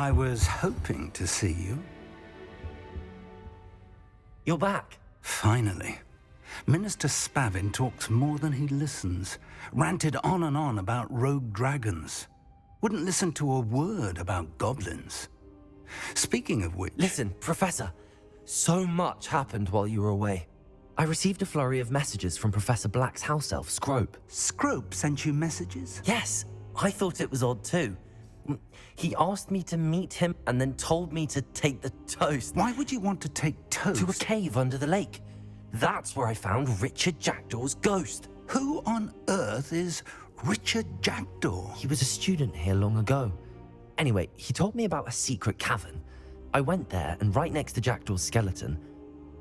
I was hoping to see you. You're back. Finally. Minister Spavin talks more than he listens. Ranted on and on about rogue dragons. Wouldn't listen to a word about goblins. Speaking of which... Listen, Professor. So much happened while you were away. I received a flurry of messages from Professor Black's house elf, Scrope. Scrope sent you messages? Yes, I thought it was odd too. He asked me to meet him and then told me to take the toast. Why would you want to take toast? To a cave under the lake. That's where I found Richard Jackdaw's ghost. Who on earth is Richard Jackdaw? He was a student here long ago. Anyway, he told me about a secret cavern. I went there, and right next to Jackdaw's skeleton,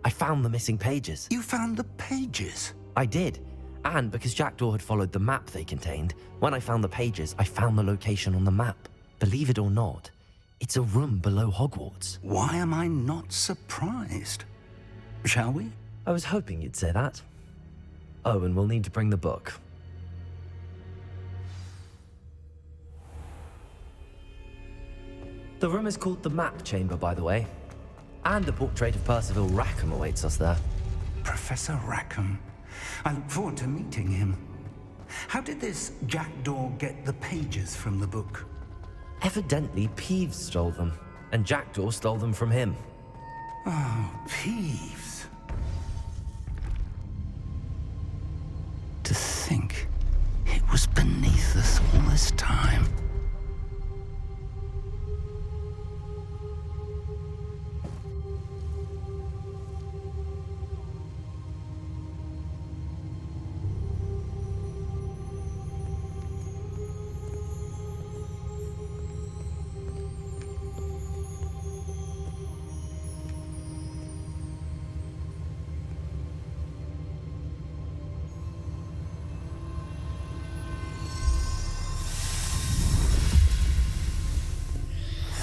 I found the missing pages. You found the pages? I did. And because Jackdaw had followed the map they contained, when I found the pages, I found the location on the map. Believe it or not, it's a room below Hogwarts. Why am I not surprised? Shall we? I was hoping you'd say that. Oh, and we'll need to bring the book. The room is called the Map Chamber, by the way. And a portrait of Percival Rackham awaits us there. Professor Rackham. I look forward to meeting him. How did this Jackdaw get the pages from the book? Evidently, Peeves stole them, and Jackdaw stole them from him. Oh, Peeves. To think it was beneath us all this time.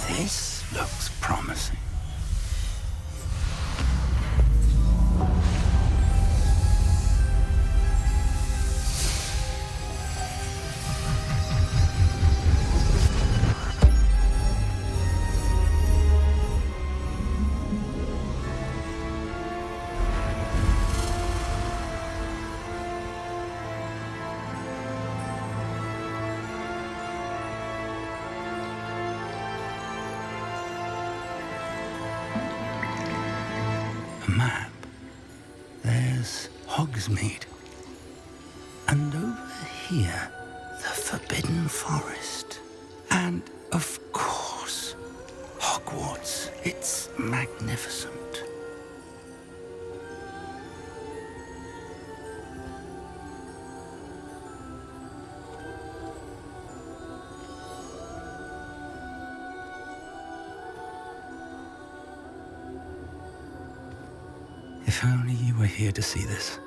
This looks promising. Map. There's Hogsmeade. And over here, the Forbidden Forest. And, of course, Hogwarts. It's magnificent. If only you were here to see this.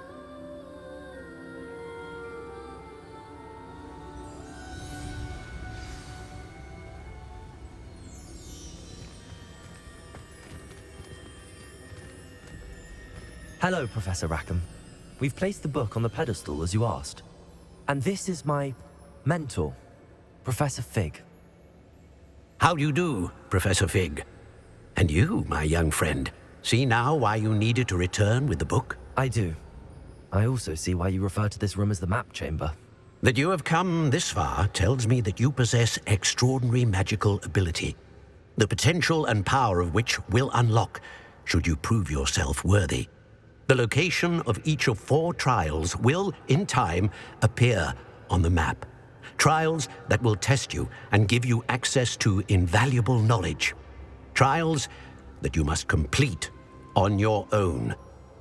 Hello, Professor Rackham. We've placed the book on the pedestal as you asked. And this is my mentor, Professor Fig. How do you do, Professor Fig? And you, my young friend, see now why you needed to return with the book? I do. I also see why you refer to this room as the Map Chamber. That you have come this far tells me that you possess extraordinary magical ability, the potential and power of which will unlock should you prove yourself worthy. The location of each of 4 trials will, in time, appear on the map. Trials that will test you and give you access to invaluable knowledge. Trials that you must complete on your own.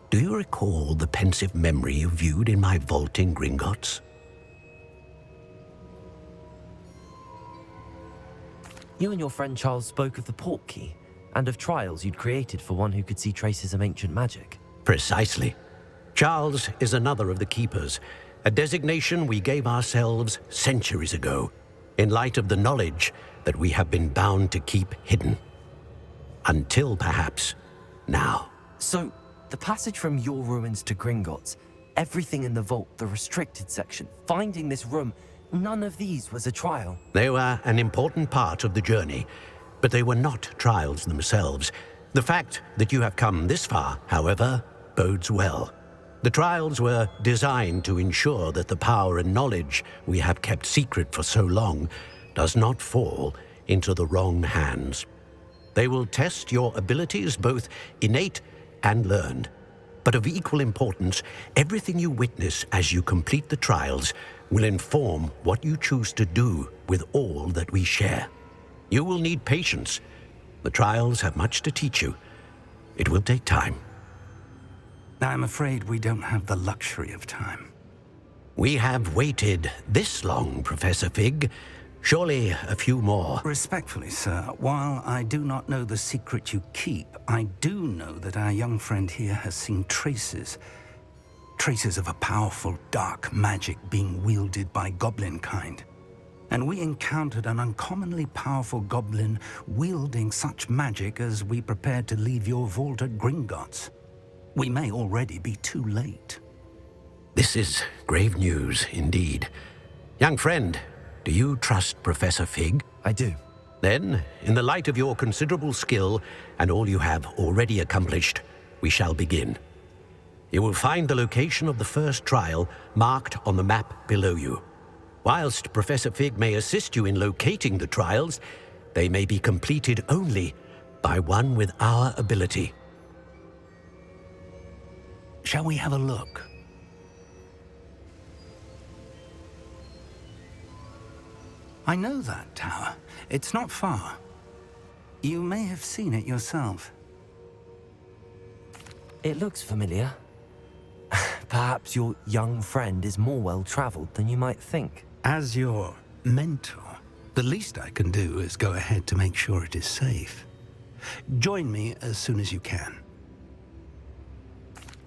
Do you recall the pensive memory you viewed in my vault in Gringotts? You and your friend Charles spoke of the Portkey, and of trials you'd created for one who could see traces of ancient magic. Precisely. Charles is another of the Keepers, a designation we gave ourselves centuries ago, in light of the knowledge that we have been bound to keep hidden. Until, perhaps, now. So, the passage from your ruins to Gringotts, everything in the vault, the restricted section, finding this room, none of these was a trial. They were an important part of the journey, But they were not trials themselves. The fact that you have come this far, however, bodes well. The trials were designed to ensure that the power and knowledge we have kept secret for so long does not fall into the wrong hands. They will test your abilities, both innate and learned. But of equal importance, everything you witness as you complete the trials will inform what you choose to do with all that we share. You will need patience. The trials have much to teach you. It will take time. I'm afraid we don't have the luxury of time. We have waited this long, Professor Fig. Surely a few more. Respectfully, sir, while I do not know the secret you keep, I do know that our young friend here has seen traces of a powerful dark magic being wielded by goblin kind. And we encountered an uncommonly powerful goblin wielding such magic as we prepared to leave your vault at Gringotts. We may already be too late. This is grave news indeed. Young friend, do you trust Professor Fig? I do. Then, in the light of your considerable skill and all you have already accomplished, we shall begin. You will find the location of the first trial marked on the map below you. Whilst Professor Fig may assist you in locating the trials, they may be completed only by one with our ability. Shall we have a look? I know that tower. It's not far. You may have seen it yourself. It looks familiar. Perhaps your young friend is more well-traveled than you might think. As your mentor, the least I can do is go ahead to make sure it is safe. Join me as soon as you can.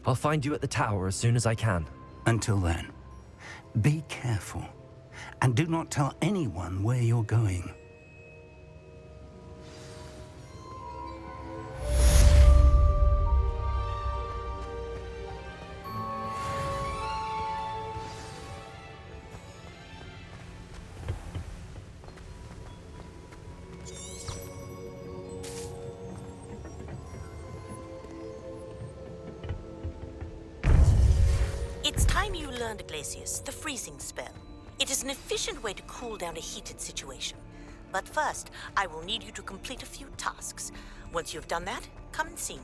I'll find you at the tower as soon as I can. Until then, be careful, and do not tell anyone where you're going. It's time you learned Glacius, the freezing spell. It is an efficient way to cool down a heated situation. But first, I will need you to complete a few tasks. Once you've done that, come and see me.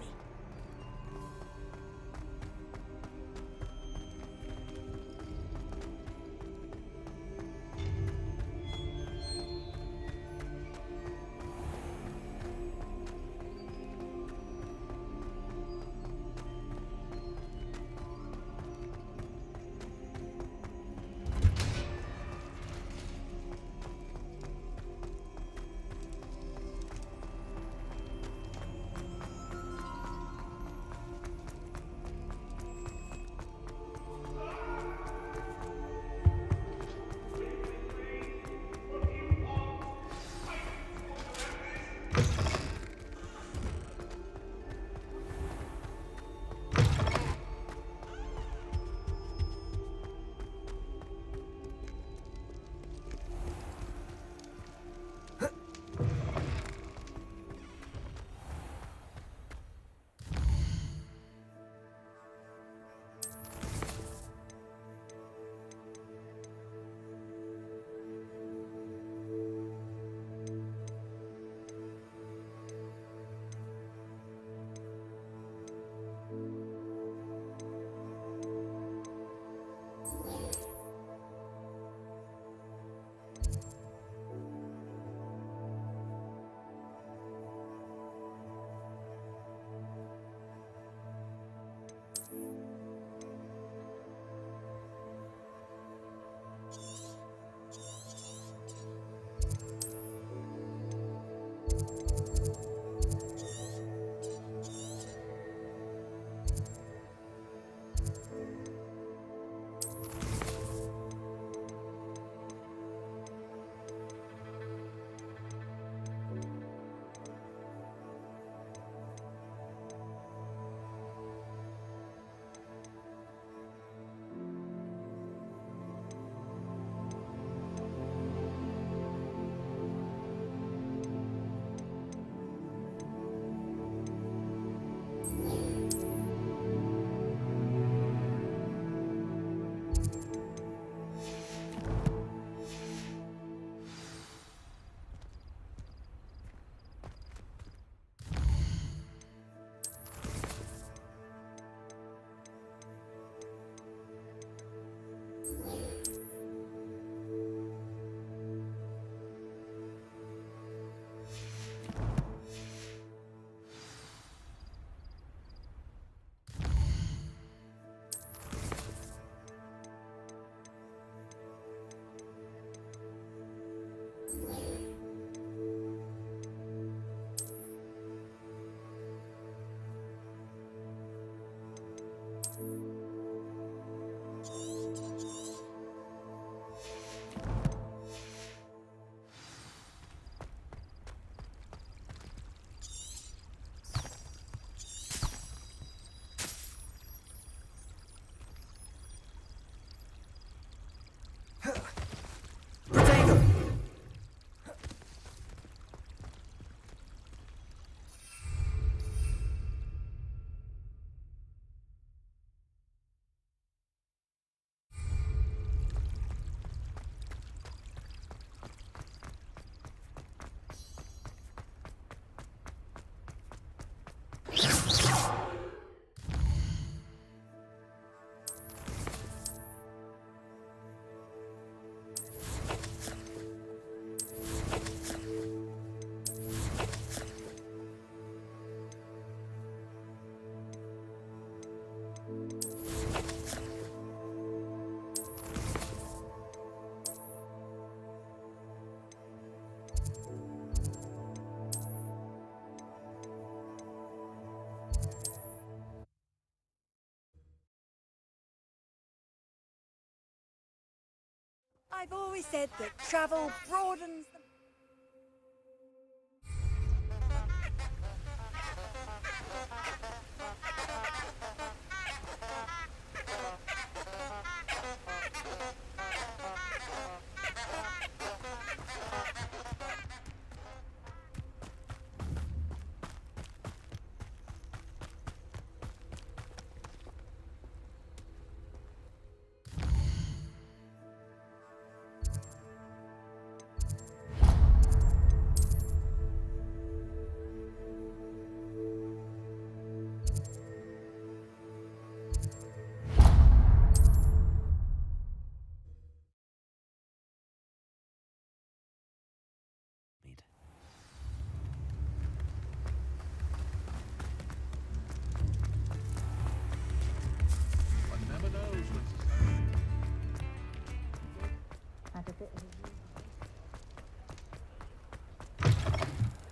I've always said that travel broadens the...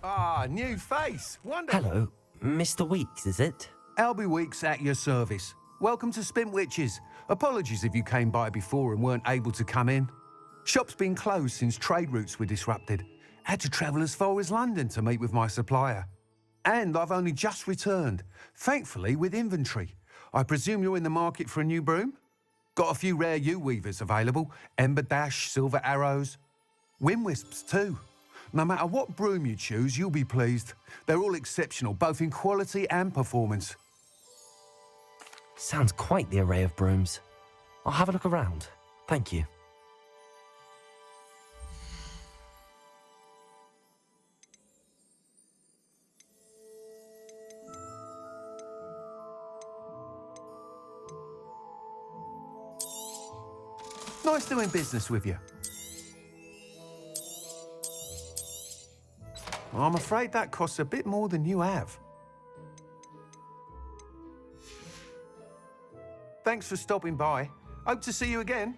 Ah, new face. Wonderful. Hello, Mr. Weeks, is it? Albie Weeks at your service. Welcome to Spint Witches. Apologies if you came by before and weren't able to come in. Shop's been closed since trade routes were disrupted. Had to travel as far as London to meet with my supplier. And I've only just returned, thankfully with inventory. I presume you're in the market for a new broom? Got a few rare yew-weavers available, Ember Dash, Silver Arrows, Wind Wisps too. No matter what broom you choose, you'll be pleased. They're all exceptional, both in quality and performance. Sounds quite the array of brooms. I'll have a look around. Thank you. Nice doing business with you. I'm afraid that costs a bit more than you have. Thanks for stopping by. Hope to see you again.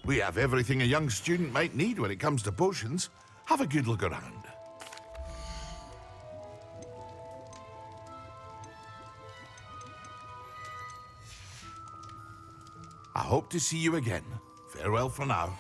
We have everything a young student might need when it comes to potions. Have a good look around. I hope to see you again. Farewell for now.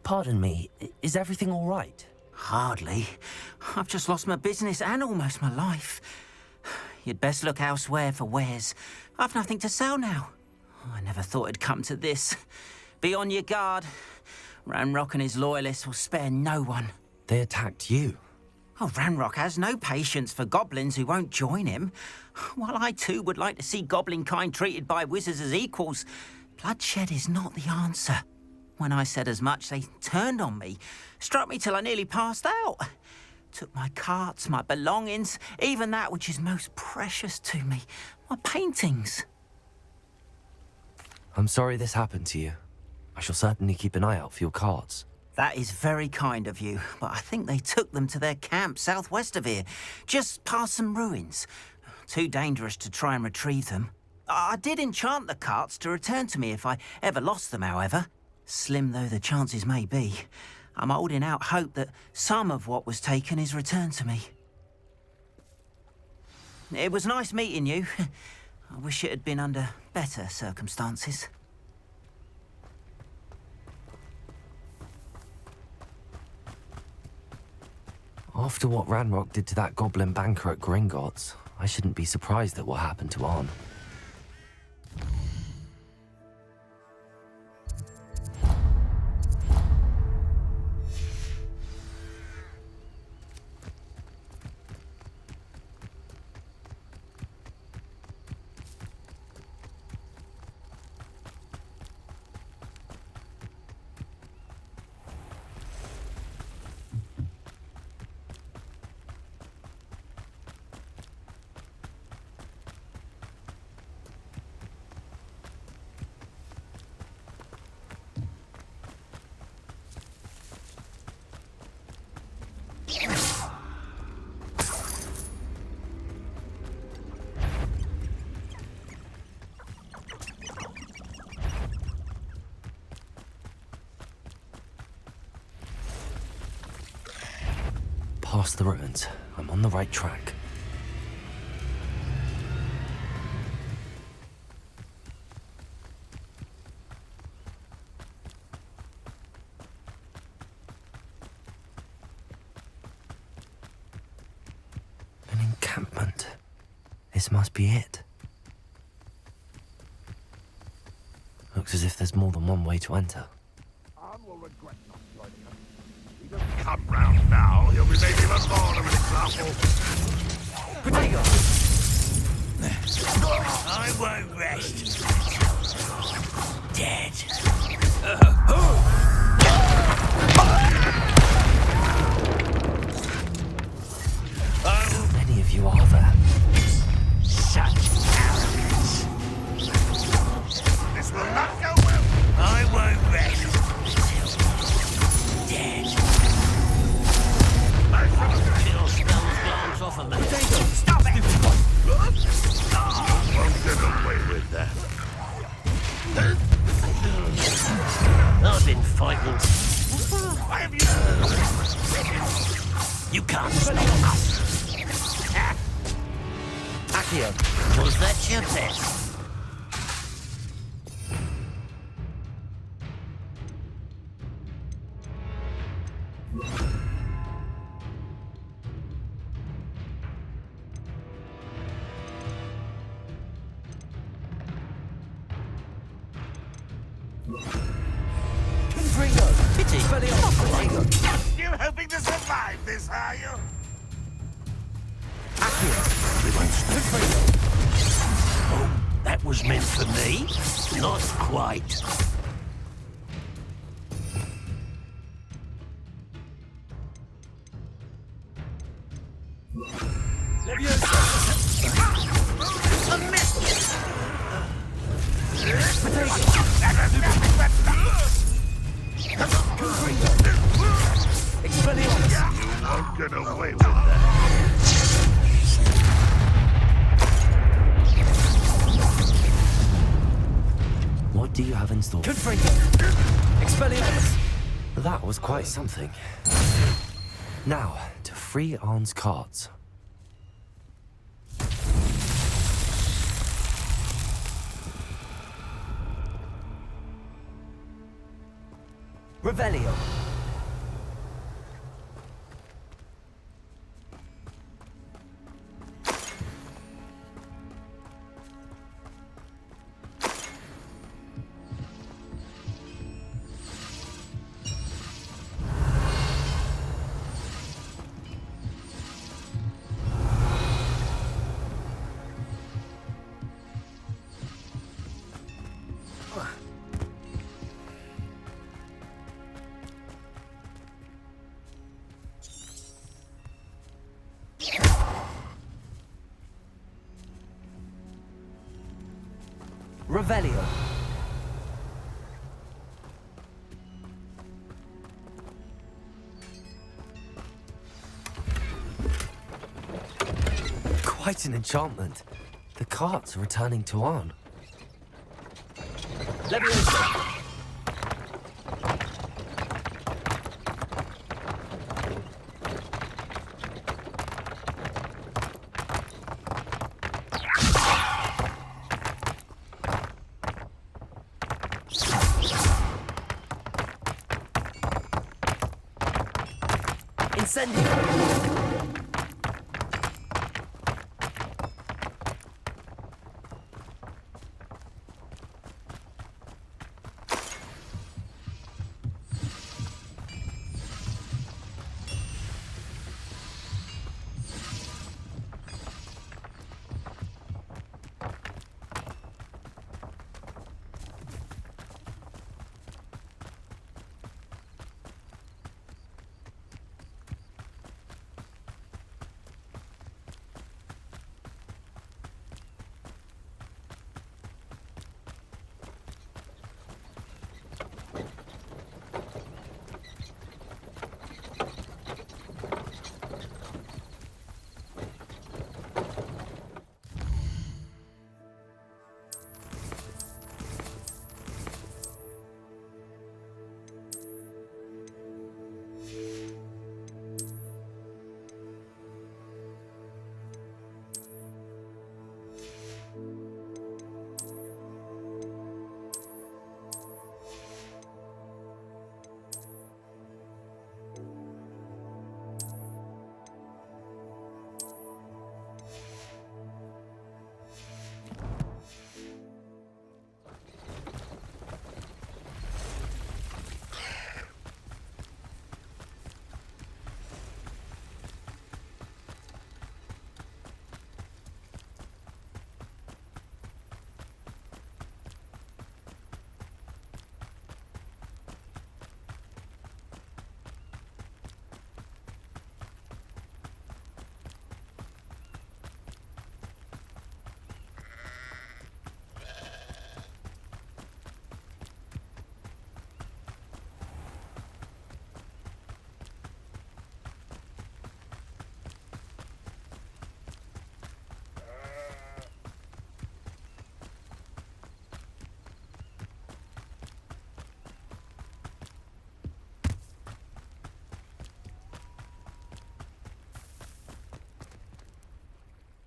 Pardon me, is everything all right? Hardly. I've just lost my business and almost my life. You'd best look elsewhere for wares. I've nothing to sell now. I never thought it'd come to this. Be on your guard. Ranrock and his loyalists will spare no one. They attacked you. Oh, Ranrock has no patience for goblins who won't join him. While I too would like to see goblin kind treated by wizards as equals, bloodshed is not the answer. When I said as much, they turned on me, struck me till I nearly passed out. Took my carts, my belongings, even that which is most precious to me, my paintings. I'm sorry this happened to you. I shall certainly keep an eye out for your carts. That is very kind of you, but I think they took them to their camp southwest of here, just past some ruins. Too dangerous to try and retrieve them. I did enchant the carts to return to me if I ever lost them, however. Slim though the chances may be, I'm holding out hope that some of what was taken is returned to me. It was nice meeting you. I wish it had been under better circumstances. After what Ranrock did to that goblin banker at Gringotts, I shouldn't be surprised at what happened to Arn. Past the ruins. I'm on the right track. An encampment. This must be it. Looks as if there's more than one way to enter. Come round now, you'll be made even more of an example. Potato! I won't rest. Dead. will not go well. I won't rest until dead. Kill spells glance off of me. Stop it! Won't get away with that. I've been fighting. Why have you... You can't stop us. Accio. Was that your best? Pity. You hoping to survive this, are you? Oh, that was meant for me? Not quite. A miss! You won't get away with that. What do you have in store? That was quite something. Now, to free Arn's cards. Revelio. Revelio. Quite an enchantment. The carts are returning to Arn. Leviosa. Incendio.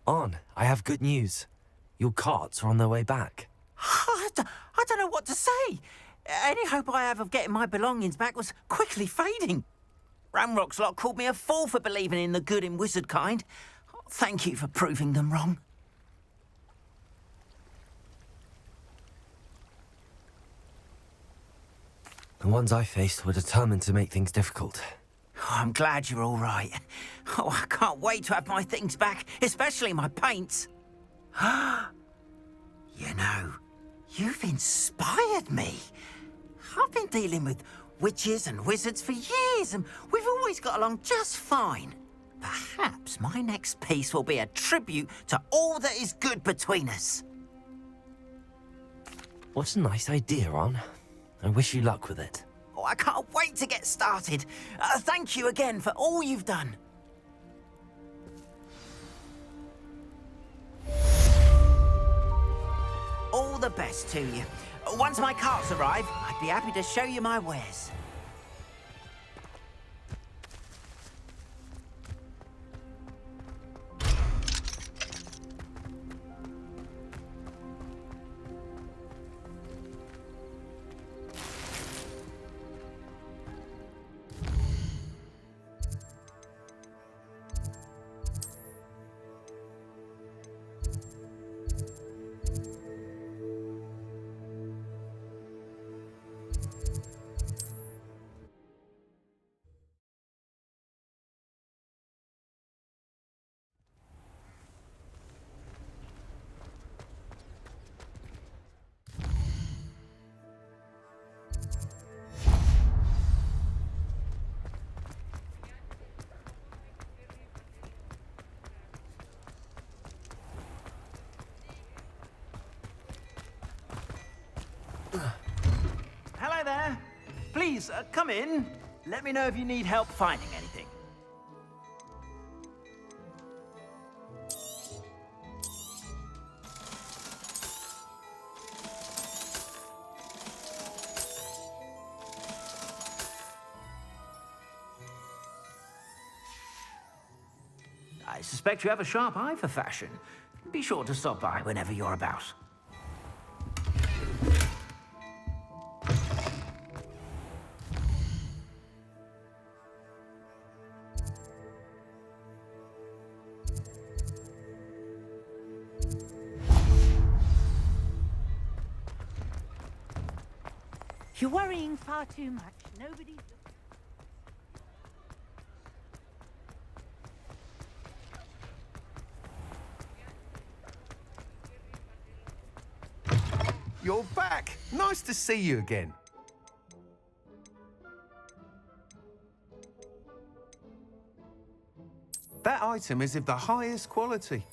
On, I have good news. Your carts are on their way back. I don't know what to say. Any hope I have of getting my belongings back was quickly fading. Ramrock's lot called me a fool for believing in the good in wizard kind. Thank you for proving them wrong. The ones I faced were determined to make things difficult. Oh, I'm glad you're all right. Oh, I can't wait to have my things back, especially my paints. You know, you've inspired me. I've been dealing with witches and wizards for years, and we've always got along just fine. Perhaps my next piece will be a tribute to all that is good between us. What a nice idea, Ron. I wish you luck with it. Oh, I can't wait to get started. Thank you again for all you've done. All the best to you. Once my carts arrive, I'd be happy to show you my wares. Hello there. Please, come in. Let me know if you need help finding anything. I suspect you have a sharp eye for fashion. Be sure to stop by whenever you're about. You're worrying far too much. Nobody's... You're back. Nice to see you again. That item is of the highest quality.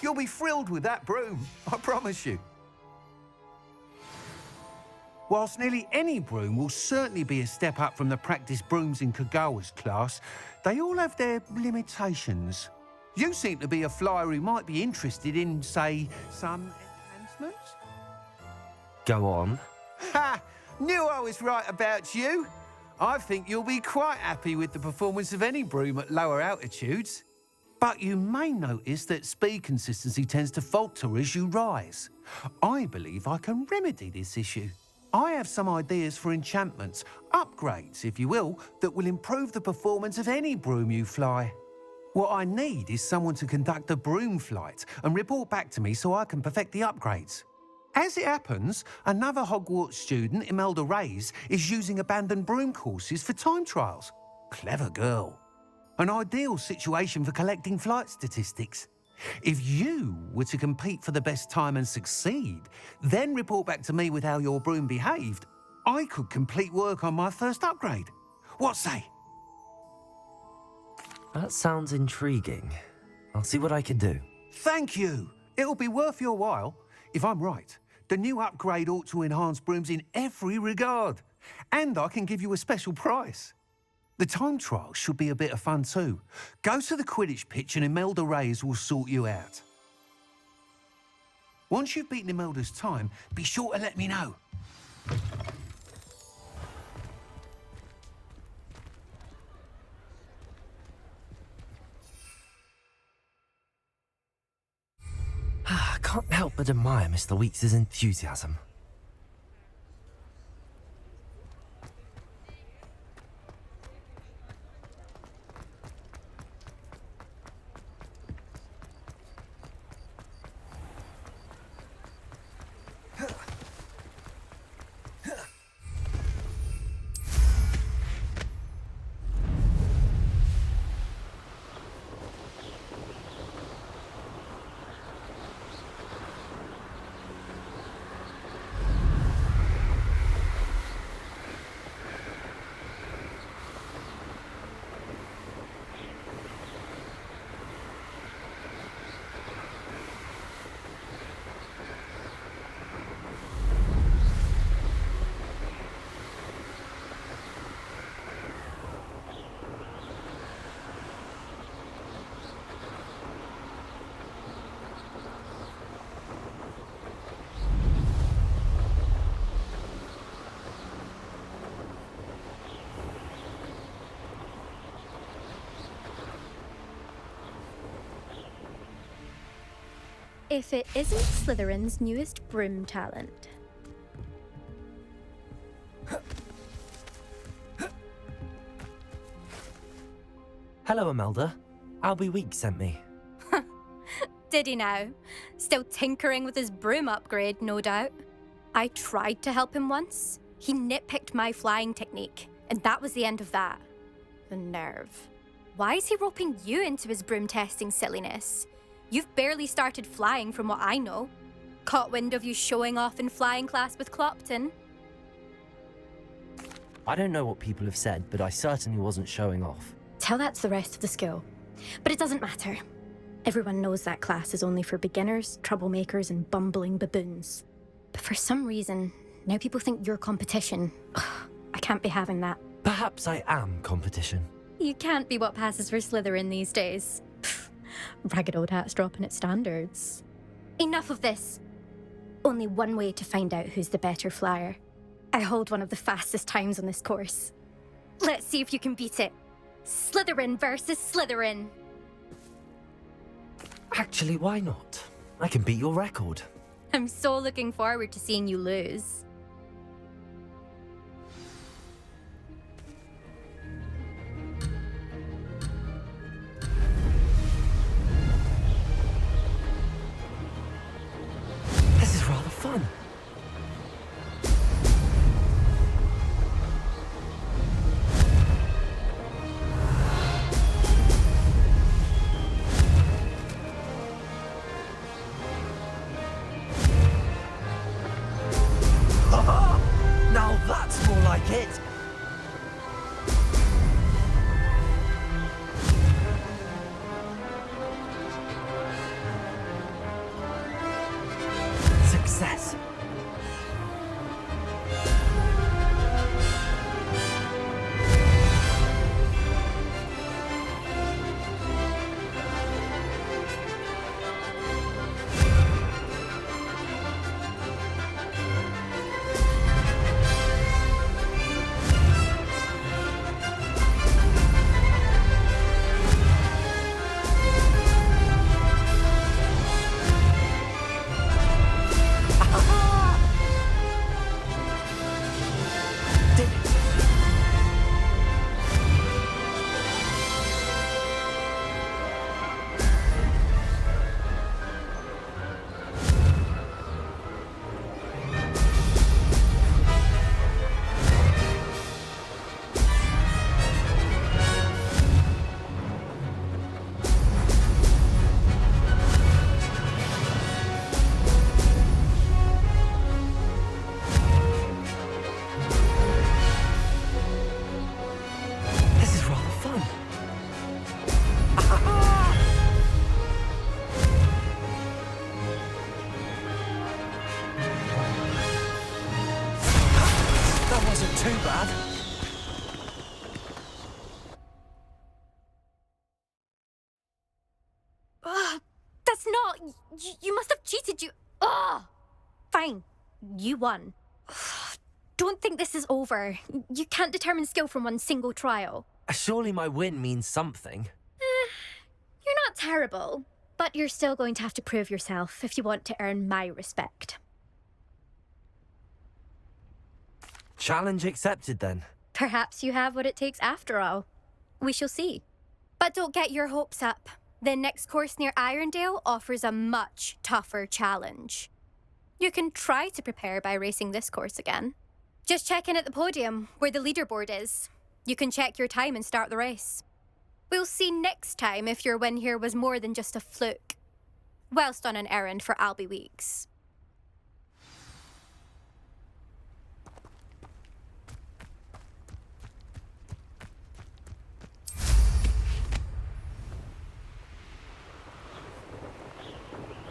You'll be thrilled with that broom, I promise you. Whilst nearly any broom will certainly be a step up from the practice brooms in Kagawa's class, they all have their limitations. You seem to be a flyer who might be interested in, say, some enhancements? Go on. Ha! Knew I was right about you. I think you'll be quite happy with the performance of any broom at lower altitudes. But you may notice that speed consistency tends to falter as you rise. I believe I can remedy this issue. I have some ideas for enchantments, upgrades, if you will, that will improve the performance of any broom you fly. What I need is someone to conduct a broom flight and report back to me so I can perfect the upgrades. As it happens, another Hogwarts student, Imelda Reyes, is using abandoned broom courses for time trials. Clever girl. An ideal situation for collecting flight statistics. If you were to compete for the best time and succeed, then report back to me with how your broom behaved, I could complete work on my first upgrade. What say? That sounds intriguing. I'll see what I can do. Thank you. It'll be worth your while. If I'm right, the new upgrade ought to enhance brooms in every regard. And I can give you a special price. The time trial should be a bit of fun too. Go to the Quidditch pitch and Imelda Reyes will sort you out. Once you've beaten Imelda's time, be sure to let me know. can't help but admire Mr. Weeks' enthusiasm. If it isn't Slytherin's newest broom talent. Hello, Imelda. Albie Weeks sent me. Did he now? Still tinkering with his broom upgrade, no doubt. I tried to help him once. He nitpicked my flying technique, and that was the end of that. The nerve. Why is he roping you into his broom testing silliness? You've barely started flying from what I know. Caught wind of you showing off in flying class with Clopton. I don't know what people have said, but I certainly wasn't showing off. Tell that to the rest of the school. But it doesn't matter. Everyone knows that class is only for beginners, troublemakers, and bumbling baboons. But for some reason, now people think you're competition. Ugh, I can't be having that. Perhaps I am competition. You can't be what passes for Slytherin these days. Pfft, ragged old hat's dropping its standards. Enough of this. Only one way to find out who's the better flyer. I hold one of the fastest times on this course. Let's see if you can beat it. Slytherin versus Slytherin. Actually, why not? I can beat your record. I'm so looking forward to seeing you lose. This is rather fun. Now that's more like it. Success. This is rather fun. That wasn't too bad. That's not... You must have cheated, you... Ugh! Fine. You won. Don't think this is over. You can't determine skill from one single trial. Surely my win means something. You're not terrible. But you're still going to have to prove yourself if you want to earn my respect. Challenge accepted then. Perhaps you have what it takes after all. We shall see. But don't get your hopes up. The next course near Irondale offers a much tougher challenge. You can try to prepare by racing this course again. Just check in at the podium, where the leaderboard is. You can check your time and start the race. We'll see next time if your win here was more than just a fluke. Whilst on an errand for Albie Weeks.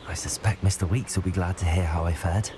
I suspect Mr. Weeks will be glad to hear how I fared.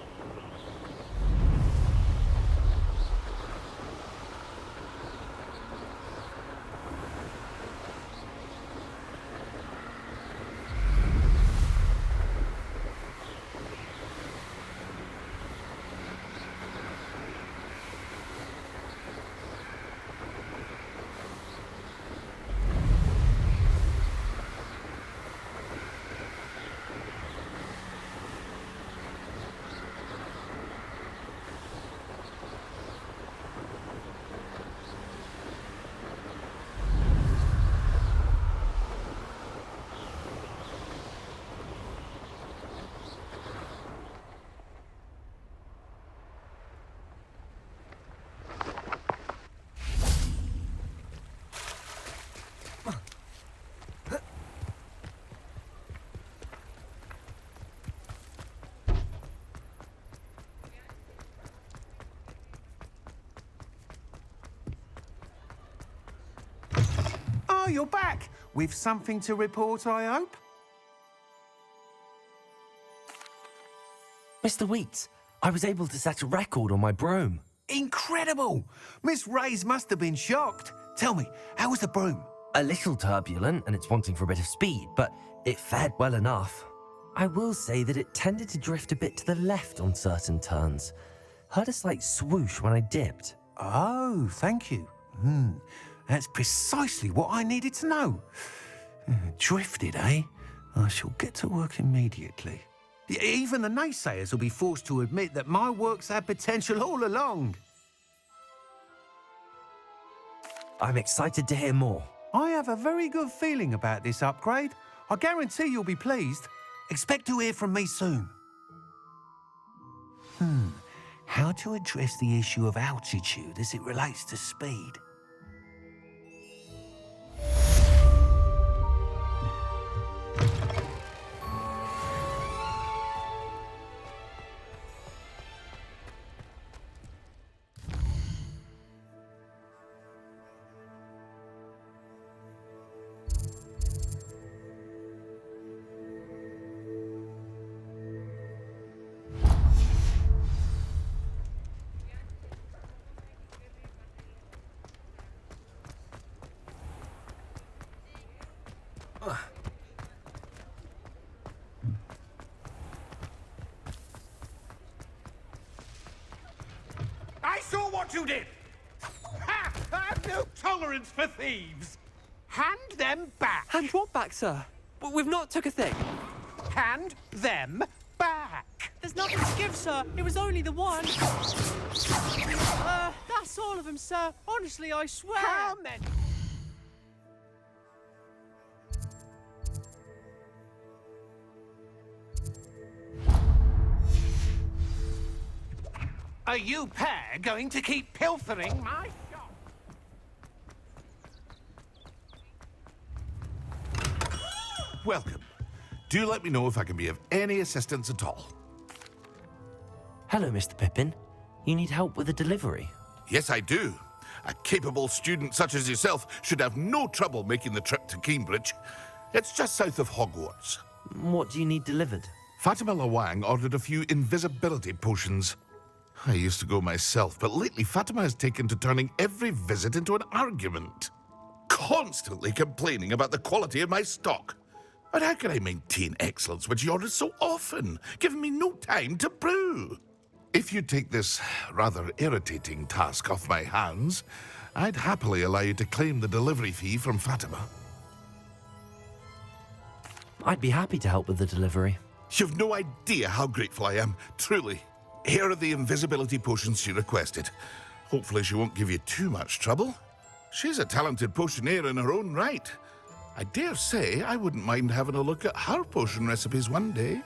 Oh, you're back. With something to report, I hope? Mr. Weeks, I was able to set a record on my broom. Incredible! Miss Reyes must have been shocked. Tell me, how was the broom? A little turbulent, and it's wanting for a bit of speed, but it fared well enough. I will say that it tended to drift a bit to the left on certain turns. Heard a slight swoosh when I dipped. Oh, thank you. That's precisely what I needed to know. Drifted, eh? I shall get to work immediately. Even the naysayers will be forced to admit that my work's had potential all along. I'm excited to hear more. I have a very good feeling about this upgrade. I guarantee you'll be pleased. Expect to hear from me soon. How to address the issue of altitude as it relates to speed? I saw what you did! Ha! I have no tolerance for thieves! Hand them back! Hand what back, sir? We've not took a thing. Hand them back! There's nothing to give, sir. It was only the one. That's all of them, sir. Honestly, I swear. How many? Are you pair going to keep pilfering my shop? Welcome. Do let me know if I can be of any assistance at all. Hello, Mr. Pippin. You need help with a delivery? Yes, I do. A capable student such as yourself should have no trouble making the trip to Cambridge. It's just south of Hogwarts. What do you need delivered? Fatima Lawang ordered a few invisibility potions. I used to go myself, but lately Fatima has taken to turning every visit into an argument. Constantly complaining about the quality of my stock. But how can I maintain excellence when she orders so often, giving me no time to brew? If you take this rather irritating task off my hands, I'd happily allow you to claim the delivery fee from Fatima. I'd be happy to help with the delivery. You've no idea how grateful I am, truly. Here are the invisibility potions she requested. Hopefully she won't give you too much trouble. She's a talented potioneer in her own right. I dare say I wouldn't mind having a look at her potion recipes one day.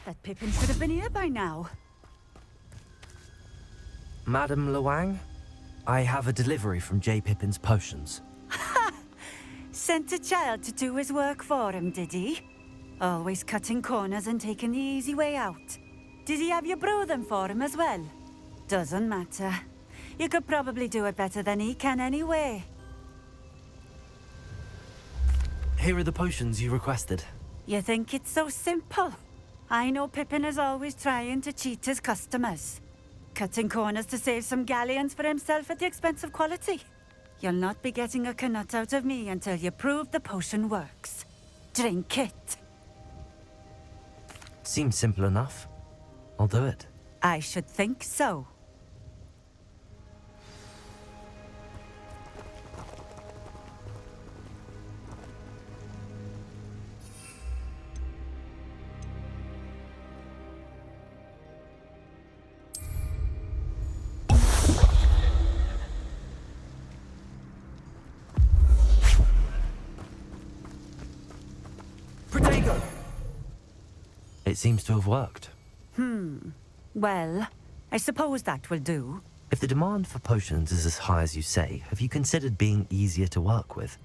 That Pippin should have been here by now. Madam Luang, I have a delivery from J. Pippin's Potions. Sent a child to do his work for him, did he? Always cutting corners and taking the easy way out. Did he have you brew them for him as well? Doesn't matter. You could probably do it better than he can anyway. Here are the potions you requested. You think it's so simple? I know Pippin is always trying to cheat his customers. Cutting corners to save some galleons for himself at the expense of quality. You'll not be getting a canut out of me until you prove the potion works. Drink it. Seems simple enough. I'll do it. I should think so. It seems to have worked. Well, I suppose that will do. If the demand for potions is as high as you say, have you considered being easier to work with?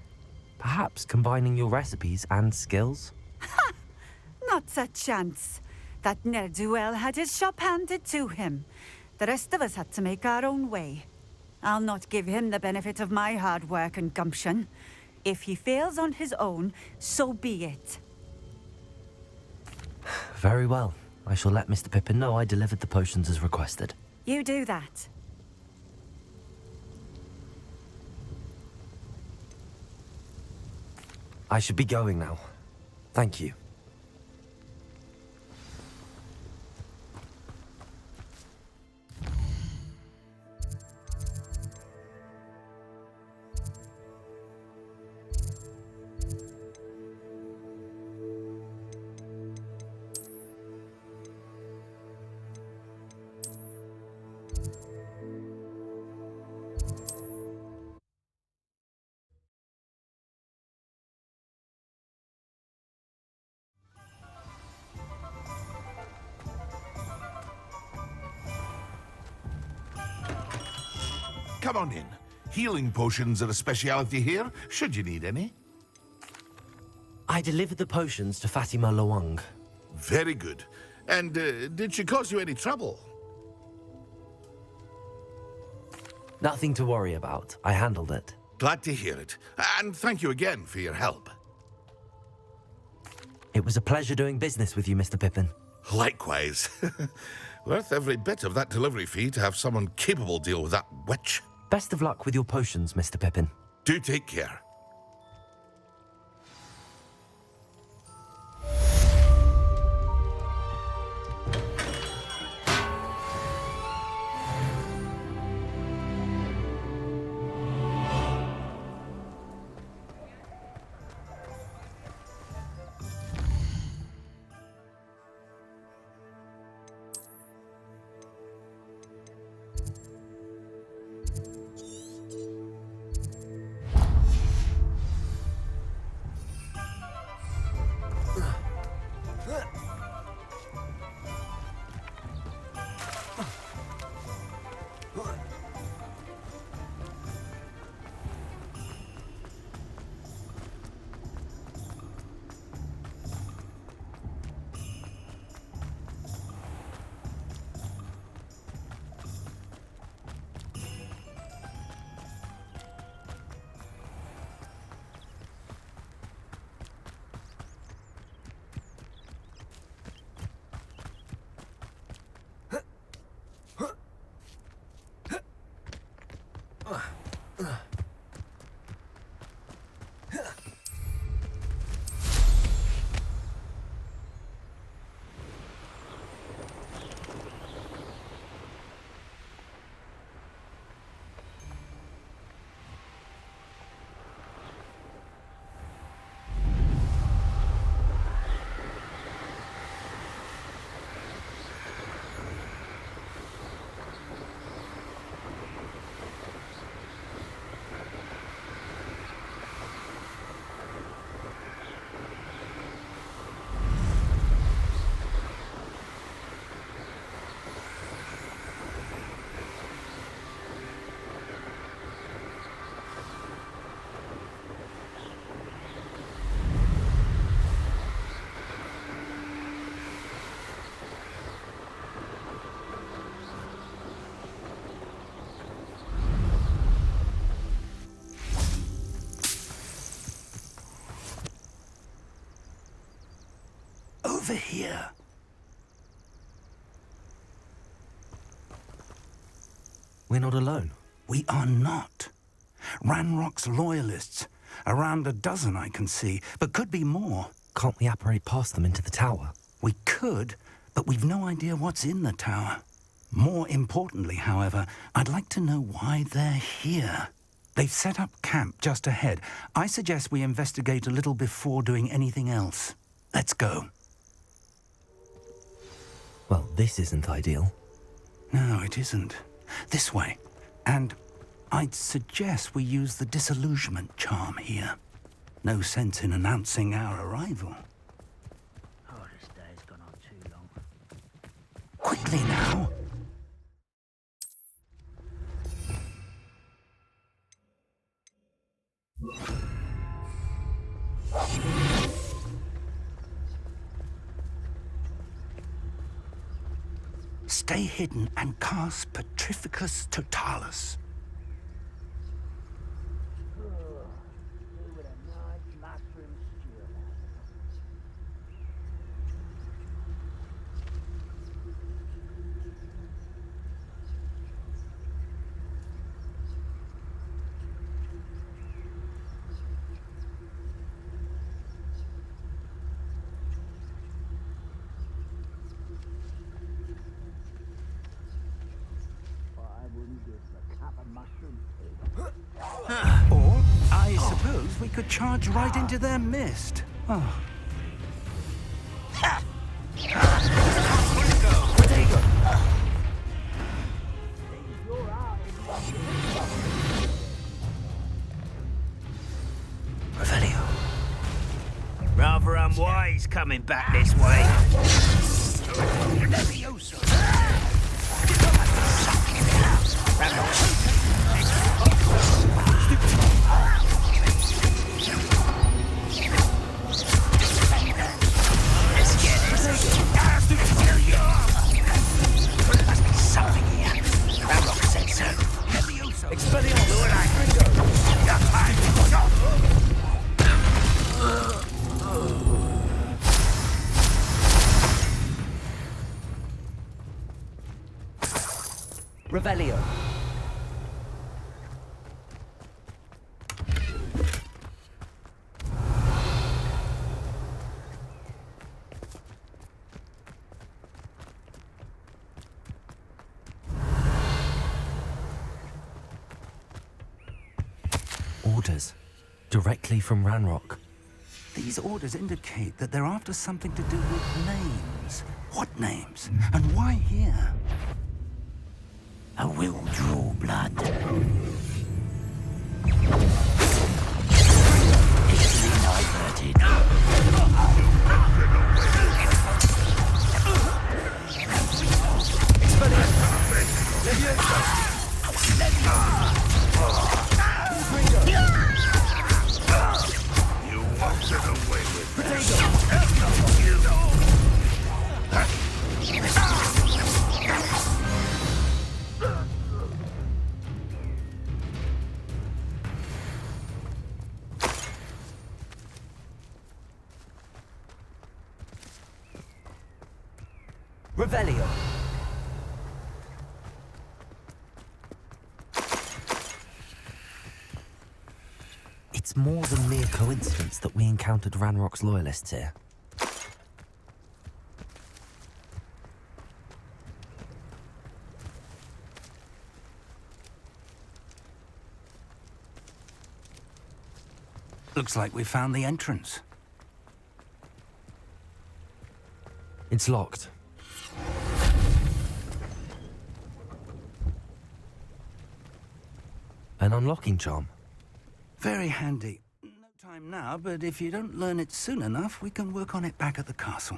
Perhaps combining your recipes and skills? Not a chance. That ne'er-do-well had his shop handed to him. The rest of us had to make our own way. I'll not give him the benefit of my hard work and gumption. If he fails on his own, so be it. Very well. I shall let Mr. Pippin know I delivered the potions as requested. You do that. I should be going now. Thank you. Come on in. Healing potions are a speciality here, should you need any. I delivered the potions to Fatima Luang. Very good. And did she cause you any trouble? Nothing to worry about. I handled it. Glad to hear it. And thank you again for your help. It was a pleasure doing business with you, Mr. Pippin. Likewise. Worth every bit of that delivery fee to have someone capable deal with that witch. Best of luck with your potions, Mr. Pippin. Do take care. Over here. We're not alone. We are not. Ranrock's loyalists. Around a dozen I can see, but could be more. Can't we apparate past them into the tower? We could, but we've no idea what's in the tower. More importantly, however, I'd like to know why they're here. They've set up camp just ahead. I suggest we investigate a little before doing anything else. Let's go. Well, this isn't ideal. No, it isn't. This way. And I'd suggest we use the disillusionment charm here. No sense in announcing our arrival. Oh, this day's gone on too long. Quickly now. Stay hidden and cast Petrificus Totalis. Or, I suppose we could charge right into their mist. Oh. Revelio. Rather unwise coming back this way. Revelio. Orders. Directly from Ranrock. These orders indicate that they're after something to do with names. What names? And why here? I will draw blood. Easily diverted. You walked it away with Revelio. It's more than mere coincidence that we encountered Ranrock's loyalists here. Looks like we found the entrance. It's locked. An unlocking charm. Very handy. No time now, but if you don't learn it soon enough, we can work on it back at the castle.